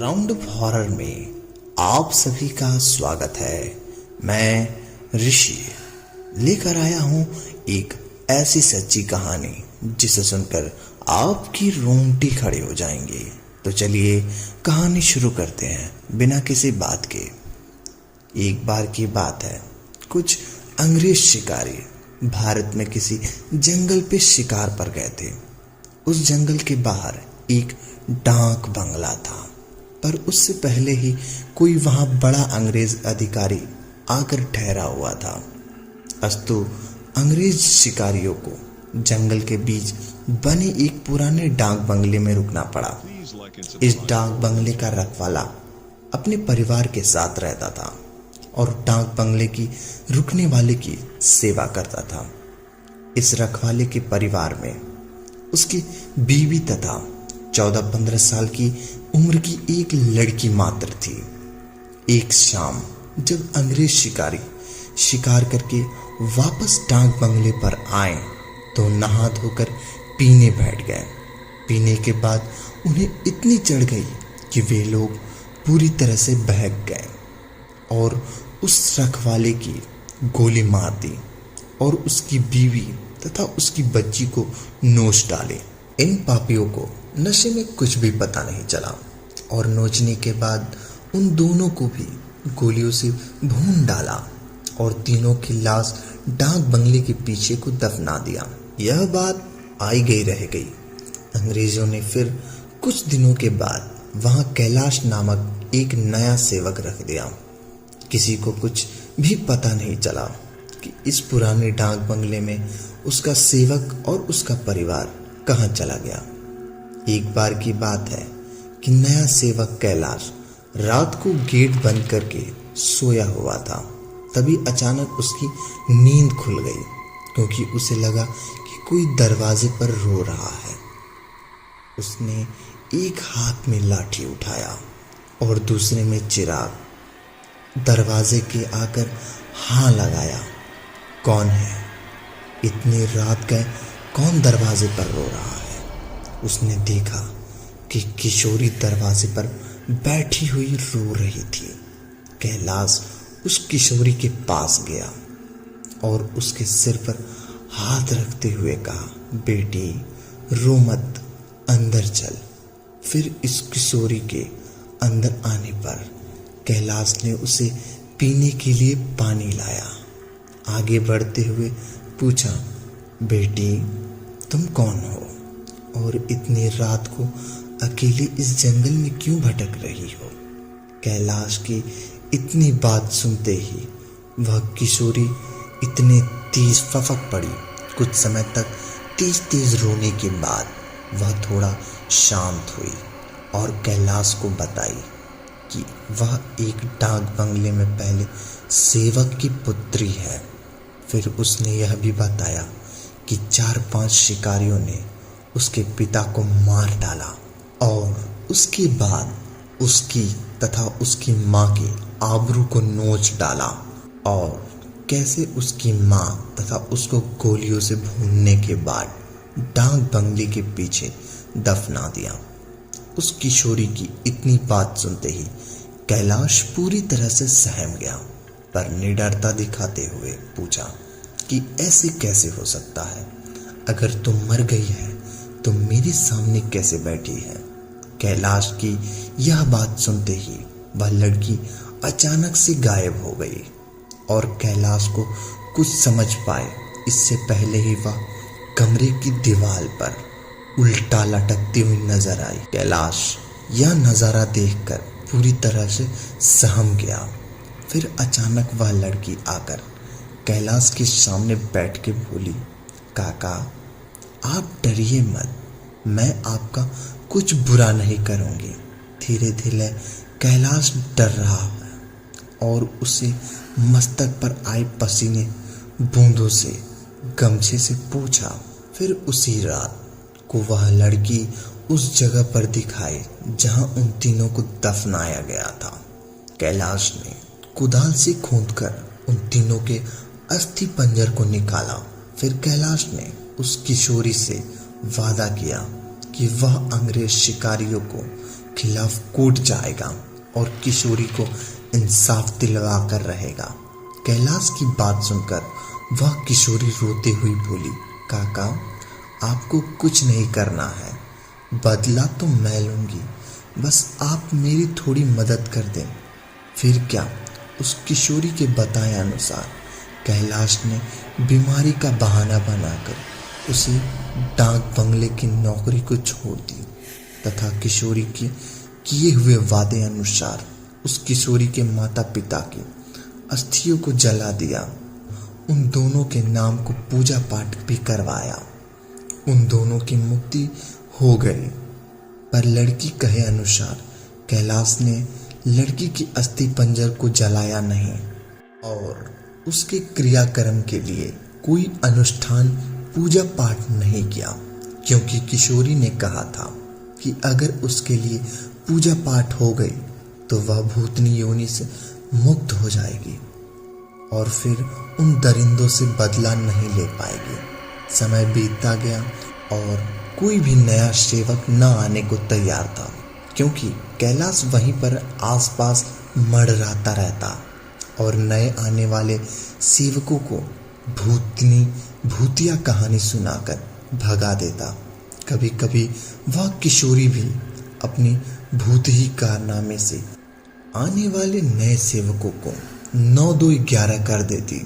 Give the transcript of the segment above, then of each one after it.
Round of horror में आप सभी का स्वागत है। मैं ऋषि लेकर आया हूं एक ऐसी सच्ची कहानी जिसे सुनकर आपकी रोंगटे खड़े हो जाएंगे। तो चलिए कहानी शुरू करते हैं बिना किसी बात के। एक बार की बात है, कुछ अंग्रेज शिकारी भारत में किसी जंगल पे शिकार पर गए थे। उस जंगल के बाहर एक डाक बंगला था, पर उससे पहले ही कोई वहां बड़ा अंग्रेज अधिकारी आकर ठहरा हुआ था। अस्तु अंग्रेज शिकारियों को जंगल के बीच बने एक पुराने डाक बंगले में रुकना पड़ा। इस डाक बंगले का रखवाला अपने परिवार के साथ रहता था और डाक बंगले की रुकने वाले की सेवा करता था। इस रखवाले के परिवार में उसकी बीवी तथा 14-15 साल की उम्र की एक लड़की मात्र थी। एक शाम जब अंग्रेज शिकारी शिकार करके वापस डाक बंगले पर आए तो नहा धोकर पीने बैठ गए। पीने के बाद उन्हें इतनी चढ़ गई कि वे लोग पूरी तरह से बहक गए और उस रखवाले की गोली मार दी और उसकी बीवी तथा उसकी बच्ची को नोच डाले। इन पापियों को नशे में कुछ भी पता नहीं चला और नोचने के बाद उन दोनों को भी गोलियों से भून डाला और तीनों की लाश डाक बंगले के पीछे को दफना दिया। यह बात आई गई रह गई। अंग्रेजों ने फिर कुछ दिनों के बाद वहां कैलाश नामक एक नया सेवक रख दिया। किसी को कुछ भी पता नहीं चला कि इस पुराने डाक बंगले में उसका सेवक और उसका परिवार कहाँ चला गया। एक बार की बात है कि नया सेवक कैलाश रात को गेट बंद करके सोया हुआ था। तभी अचानक उसकी नींद खुल गई क्योंकि उसे लगा कि कोई दरवाजे पर रो रहा है। उसने एक हाथ में लाठी उठाया और दूसरे में चिराग दरवाजे के आकर हाँ लगाया। कौन है? इतनी रात गए कौन दरवाजे पर रो रहा है? उसने देखा कि किशोरी दरवाजे पर बैठी हुई रो रही थी। कैलाश उस किशोरी के पास गया और उसके सिर पर हाथ रखते हुए कहा, बेटी रो मत, अंदर चल। फिर इस किशोरी के अंदर आने पर कैलाश ने उसे पीने के लिए पानी लाया। आगे बढ़ते हुए पूछा, बेटी तुम कौन हो और इतनी रात को अकेले इस जंगल में क्यों भटक रही हो? कैलाश की इतनी बात सुनते ही वह किशोरी इतने तेज फपक पड़ी। कुछ समय तक तेज तेज रोने के बाद वह थोड़ा शांत हुई और कैलाश को बताई कि वह एक डाक बंगले में पहले सेवक की पुत्री है। फिर उसने यह भी बताया कि 4-5 शिकारियों ने उसके पिता को मार डाला और उसके बाद उसकी तथा उसकी माँ की आबरू को नोच डाला और कैसे उसकी माँ तथा उसको गोलियों से भूनने के बाद डाक बंगले के पीछे दफना दिया। उस किशोरी की इतनी बात सुनते ही कैलाश पूरी तरह से सहम गया, पर निडरता दिखाते हुए पूछा कि ऐसे कैसे हो सकता है? अगर तुम मर गई है तो मेरे सामने कैसे बैठी है? कैलाश की यह बात सुनते ही वह लड़की अचानक से गायब हो गई और कैलाश को कुछ समझ पाए इससे पहले ही वह कमरे की दीवार पर उल्टा लटकती हुई नजर आई। कैलाश यह नज़ारा देखकर पूरी तरह से सहम गया। फिर अचानक वह लड़की आकर कैलाश के सामने बैठ के बोली, काका आप डरिए मत, मैं आपका कुछ बुरा नहीं करूँगी। धीरे धीरे कैलाश डर रहा है और उसे मस्तक पर आए पसीने बूंदों से गमछे से पोंछा। फिर उसी रात को वह लड़की उस जगह पर दिखाई जहां उन तीनों को दफनाया गया था। कैलाश ने कुदाल से खोदकर उन तीनों के अस्थि पंजर को निकाला। फिर कैलाश ने उस किशोरी से वादा किया कि वह अंग्रेज शिकारियों को खिलाफ कूद जाएगा और किशोरी को इंसाफ दिलवा कर रहेगा। कैलाश की बात सुनकर वह किशोरी रोते हुई बोली, काका आपको कुछ नहीं करना है, बदला तो मैं लूंगी, बस आप मेरी थोड़ी मदद कर दें। फिर क्या? उस किशोरी के बताए अनुसार कैलाश ने बीमारी का बहाना बनाकर उसे डाक बंगले की नौकरी को छोड़ दी तथा किशोरी के किए हुए वादे अनुसार उस किशोरी के माता पिता की अस्थियों को जला दिया। उन दोनों के नाम को पूजा पाठ भी करवाया। उन दोनों की मुक्ति हो गई। पर लड़की कहे अनुसार कैलाश ने लड़की की अस्थि पंजर को जलाया नहीं और उसके क्रियाक्रम के लिए कोई अनुष्ठान पूजा पाठ नहीं किया, क्योंकि किशोरी ने कहा था कि अगर उसके लिए पूजा पाठ हो गई तो वह भूतनी योनि से मुक्त हो जाएगी और फिर उन दरिंदों से बदला नहीं ले पाएगी। समय बीतता गया और कोई भी नया सेवक न आने को तैयार था, क्योंकि कैलाश वहीं पर आसपास मंडराता रहता और नए आने वाले सेवकों को भूतिया कहानी सुनाकर भगा देता। कभी कभी वह किशोरी भी अपनी भूतही कारनामे से आने वाले नए सेवकों को 9-2-11 कर देती।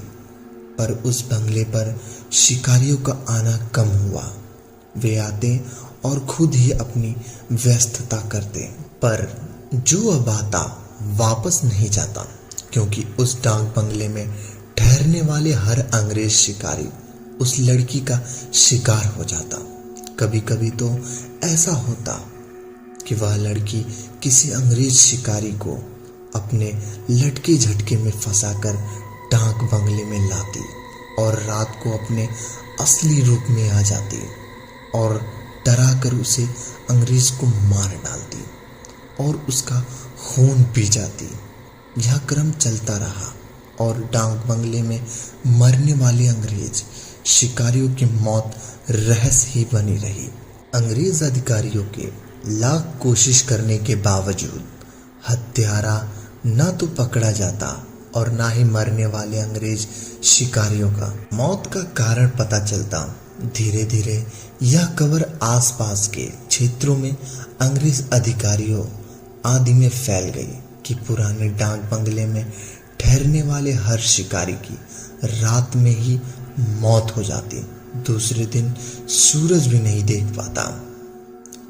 पर उस बंगले पर शिकारियों का आना कम हुआ। वे आते और खुद ही अपनी व्यस्तता करते, पर जो अब आता वापस नहीं जाता, क्योंकि उस डाक बंगले में ठहरने वाले हर अंग्रेज शिकारी उस लड़की का शिकार हो जाता। कभी कभी तो ऐसा होता कि वह लड़की किसी अंग्रेज शिकारी को अपने लटके झटके में फंसाकर डाक बंगले में लाती और रात को अपने असली रूप में आ जाती और डरा कर उसे अंग्रेज को मार डालती और उसका खून पी जाती। यह क्रम चलता रहा और डाक बंगले में मरने वाले अंग्रेज शिकारियों की मौत रहस्य ही बनी रही। अंग्रेज अधिकारियों के लाख कोशिश करने के बावजूद हत्यारा ना तो पकड़ा जाता और ना ही मरने वाले अंग्रेज शिकारियों का मौत का कारण पता चलता। धीरे धीरे यह खबर आसपास के क्षेत्रों में अंग्रेज अधिकारियों आदि में फैल गई कि पुराने डाक बंगले में ठहरने वाले हर शिकारी की रात में ही मौत हो जाती। दूसरे दिन सूरज भी नहीं देख पाता।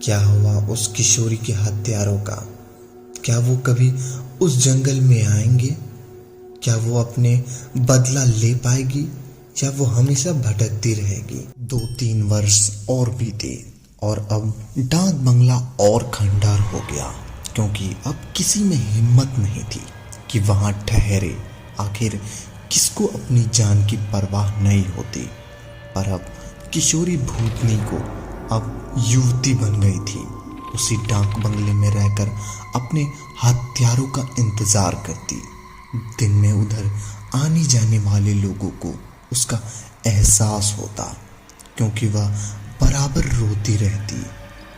क्या हुआ उस किशोरी के हत्यारों का? क्या वो कभी उस जंगल में आएंगे? क्या वो अपने बदला ले पाएगी या वो हमेशा भटकती रहेगी? 2-3 वर्ष और बीते और अब डाक बंगला और खंडहर हो गया, क्योंकि अब किसी में हिम्मत नहीं थी कि वहां ठहरे। आखिर किसको अपनी जान की परवाह नहीं होती। पर अब किशोरी भूतनी को अब युवती बन गई थी। उसी डाक बंगले में रहकर अपने हत्यारों का इंतजार करती। दिन में उधर आने जाने वाले लोगों को उसका एहसास होता, क्योंकि वह बराबर रोती रहती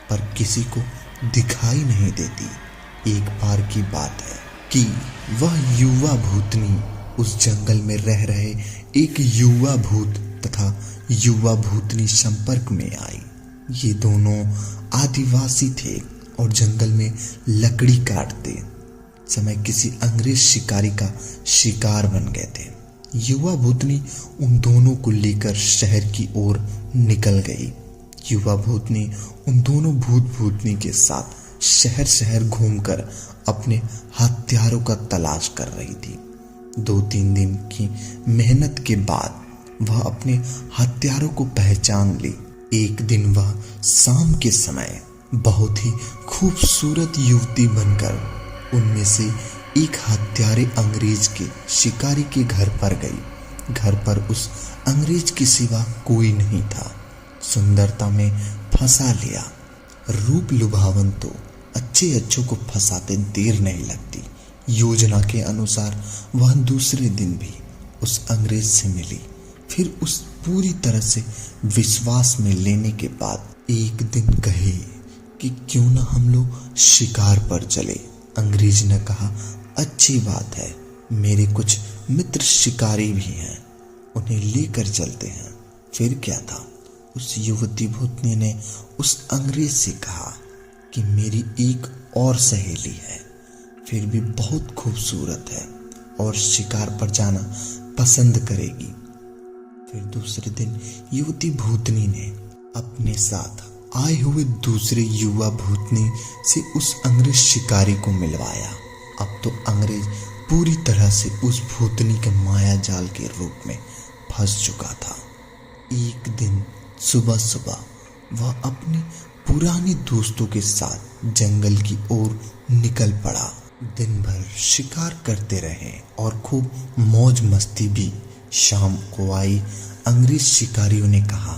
पर किसी को दिखाई नहीं देती। एक बार की बात है कि वह युवा भूतनी उस जंगल में रह रहे एक युवा भूत तथा युवा भूतनी संपर्क में आई। ये दोनों आदिवासी थे और जंगल में लकड़ी काटते समय किसी अंग्रेज शिकारी का शिकार बन गए थे। युवा भूतनी उन दोनों को लेकर शहर की ओर निकल गई। युवा भूतनी उन दोनों भूत भूतनी के साथ शहर शहर घूमकर अपने हत्यारों का तलाश कर रही थी। 2-3 दिन की मेहनत के बाद वह अपने हत्यारों को पहचान ली। एक दिन वह शाम के समय बहुत ही खूबसूरत युवती बनकर उनमें से एक हत्यारे अंग्रेज के शिकारी के घर पर गई। घर पर उस अंग्रेज के सिवा कोई नहीं था। सुंदरता में फंसा लिया। रूप लुभावन तो अच्छों को फंसाते देर नहीं लगती। योजना के अनुसार वह दूसरे दिन भी उस अंग्रेज से मिली। फिर उस पूरी तरह से विश्वास में लेने के बाद एक दिन कहे कि क्यों ना हम लोग शिकार पर चले। अंग्रेज ने कहा, अच्छी बात है, मेरे कुछ मित्र शिकारी भी हैं, उन्हें लेकर चलते हैं। फिर क्या था, उस युवती भूतनी ने उस अंग्रेज से कहा कि मेरी एक और सहेली है, फिर भी बहुत खूबसूरत है और शिकार पर जाना पसंद करेगी। फिर दूसरे दिन युवती भूतनी ने अपने साथ आए हुए दूसरे युवा भूतनी से उस अंग्रेज शिकारी को मिलवाया। अब तो अंग्रेज पूरी तरह से उस भूतनी के माया जाल के रूप में फंस चुका था। एक दिन सुबह सुबह वह अपने पुराने दोस्तों के साथ जंगल की ओर निकल पड़ा। दिन भर शिकार करते रहे और खूब मौज मस्ती भी। शाम को आई अंग्रेज शिकारियों ने कहा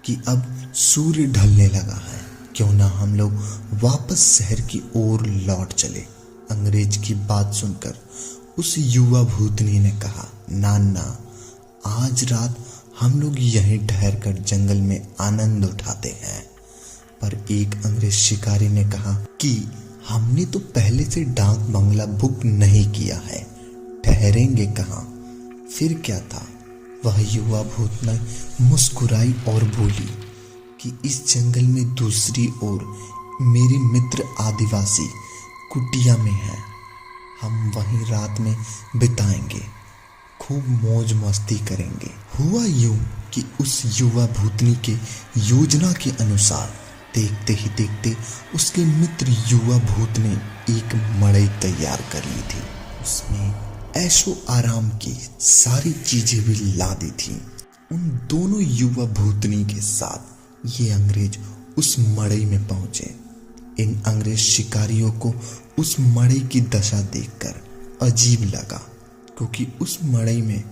कि अब सूर्य ढलने लगा है, क्यों ना हम लोग वापस शहर की ओर लौट चले। अंग्रेज की बात सुनकर उस युवा भूतनी ने कहा, ना, आज रात हम लोग यहीं ठहर कर जंगल में आनंद उठाते हैं। पर एक अंग्रेज शिकारी ने कहा कि हमने तो पहले से डाक बंगला बुक नहीं किया है, ठहरेंगे कहाँ। फिर क्या था, वह युवा भूतनी मुस्कुराई और बोली कि इस जंगल में दूसरी ओर मेरे मित्र आदिवासी कुटिया में हैं, हम वहीं रात में बिताएंगे, खूब मौज मस्ती करेंगे। हुआ यूं कि उस युवा भूतनी के योजना के अनुसार देखते ही देखते उसके मित्र युवा भूत ने एक मड़ई तैयार कर ली थी। उसमें ऐशो आराम की सारी चीजें भी ला दी थी। उन दोनों युवा भूतनी के साथ ये अंग्रेज उस मड़ई में पहुंचे। इन अंग्रेज शिकारियों को उस मड़ई की दशा देखकर अजीब लगा, क्योंकि उस मड़ई में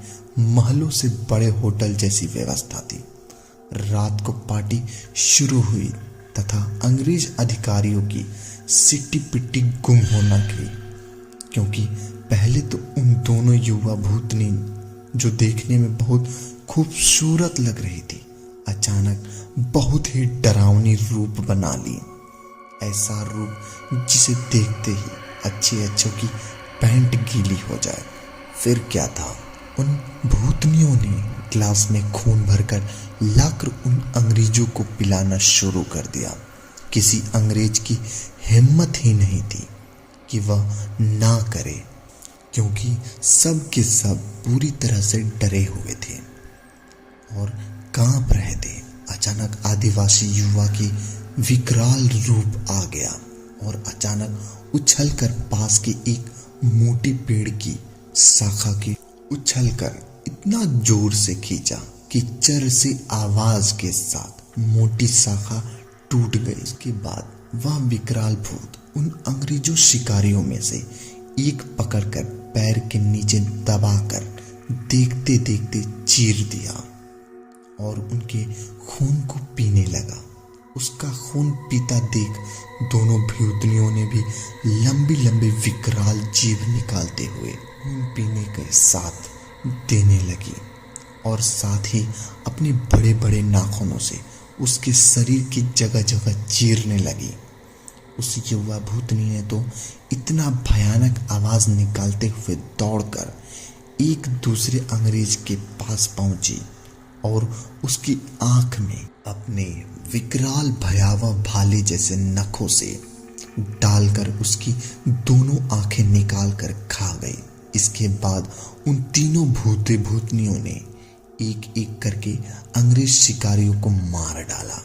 महलों से बड़े होटल जैसी व्यवस्था थी। रात को पार्टी शुरू हुई तथा अंग्रेज अधिकारियों की सिट्टी पिट्टी गुम होना गई, क्योंकि पहले तो उन दोनों युवा भूतनी, जो देखने में बहुत खूबसूरत लग रही थी, अचानक बहुत ही डरावनी रूप बना ली। ऐसा रूप जिसे देखते ही अच्छों की पैंट गीली हो जाए। फिर क्या था, उन भूतनियों ने ग्लास में खून भरकर लाकर उन अंग्रेजों को पिलाना शुरू कर दिया। किसी अंग्रेज की हिम्मत ही नहीं थी कि वह ना करे, क्योंकि सब के सब पूरी तरह से डरे हुए थे और कांप रहे थे। अचानक आदिवासी युवा की विकराल रूप आ गया और अचानक उछलकर पास के एक मोटी पेड़ की शाखा की उछलकर इतना जोर से खींचा कि चर से आवाज के साथ मोटी शाखा टूट गई। उसके बाद वह विकराल भूत उन अंग्रेजों शिकारियों में से एक पकड़कर पैर के नीचे दबाकर देखते देखते चीर दिया और उनके खून को पीने लगा। उसका खून पीता देख दोनों भूतनियों ने भी लंबी लंबी विकराल जीभ निकालते हुए खून पीने के साथ देने लगी और साथ ही अपने बड़े बड़े नाखूनों से उसके शरीर की जगह जगह चीरने लगी। उस युवा भूतनी ने तो इतना भयानक आवाज निकालते हुए दौड़कर एक दूसरे अंग्रेज के पास पहुंची और उसकी आंख में अपने विकराल भयावह भाले जैसे नखों से डालकर उसकी दोनों आंखें निकाल कर खा गई। इसके बाद उन तीनों भूतनियों ने एक एक करके अंग्रेज शिकारियों को मार डाला।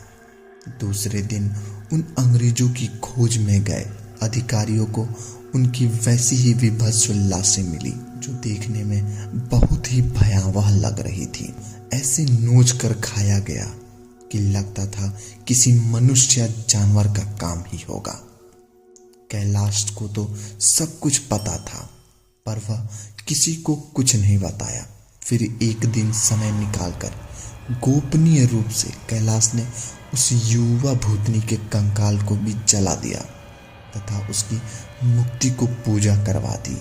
दूसरे दिन उन अंग्रेजों की खोज में गए अधिकारियों को उनकी वैसी ही विभत्स लाशें मिली, जो देखने में बहुत ही भयावह लग रही थी। ऐसे नोच कर खाया गया कि लगता था किसी मनुष्य या जानवर का काम ही होगा। कैलाश को तो सब कुछ पता था, पर वह किसी को कुछ नहीं बताया। फिर एक दिन समय निकालकर गोपनीय रूप से कैलाश ने उस युवा भूतनी के कंकाल को भी जला दिया तथा उसकी मुक्ति को पूजा करवा दी।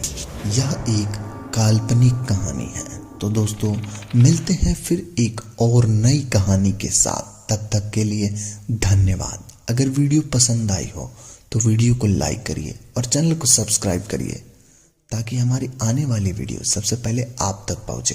यह एक काल्पनिक कहानी है। तो दोस्तों, मिलते हैं फिर एक और नई कहानी के साथ। तब तक के लिए धन्यवाद। अगर वीडियो पसंद आई हो तो वीडियो को लाइक करिए और चैनल को सब्सक्राइब करिए ताकि हमारी आने वाली वीडियो सबसे पहले आप तक पहुंचे।